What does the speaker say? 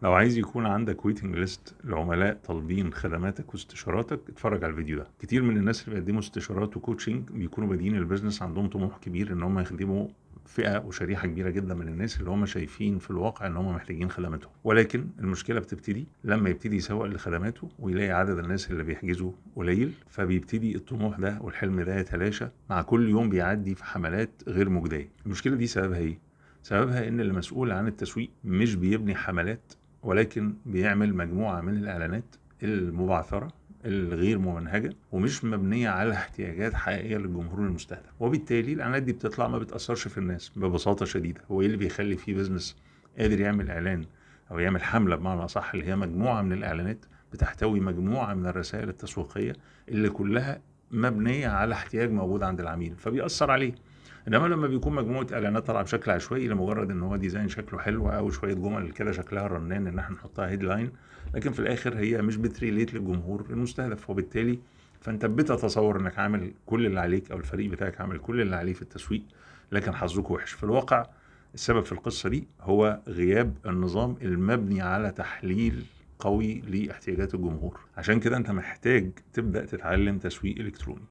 لو عايز يكون عندك ويتنج ليست لعملاء طالبين خدماتك واستشاراتك، اتفرج على الفيديو ده. كتير من الناس اللي بيقدموا استشارات وكوتشنج بيكونوا بادئين البيزنس عندهم طموح كبير ان هم يخدموا فئة وشريحة كبيرة جدا من الناس اللي هم شايفين في الواقع ان هم محتاجين خدماتهم، ولكن المشكلة بتبتدي لما يبتدي يسوق لخدماته ويلاقي عدد الناس اللي بيحجزوا قليل، فبيبتدي الطموح ده والحلم ده يتلاشى مع كل يوم بيعدي في حملات غير مجدية. المشكلة دي سببها ايه؟ سببها ان المسؤول عن التسويق مش بيبني حملات، ولكن بيعمل مجموعة من الإعلانات المبعثرة الغير ممنهجة ومش مبنية على احتياجات حقيقية للجمهور المستهدف، وبالتالي الإعلانات دي بتطلع ما بتأثرش في الناس. ببساطة شديدة، هو إيه اللي بيخلي فيه بيزنس قادر يعمل إعلان أو يعمل حملة بمعنى أصح اللي هي مجموعة من الإعلانات بتحتوي مجموعة من الرسائل التسويقية اللي كلها مبنية على احتياج موجود عند العميل فبيأثر عليه. انما لما بيكون مجموعه اعلانات طالعه بشكل عشوائي لمجرد ان هو ديزاين شكله حلو او شويه جمل كده شكلها رنان ان احنا نحطها هيدلاين، لكن في الاخر هي مش بتريليت للجمهور المستهدف، وبالتالي فانت بتتصور انك عامل كل اللي عليك او الفريق بتاعك عامل كل اللي عليه في التسويق، لكن حظك وحش. في الواقع السبب في القصه دي هو غياب النظام المبني على تحليل قوي لاحتياجات الجمهور. عشان كده انت محتاج تبدا تتعلم تسويق الكتروني.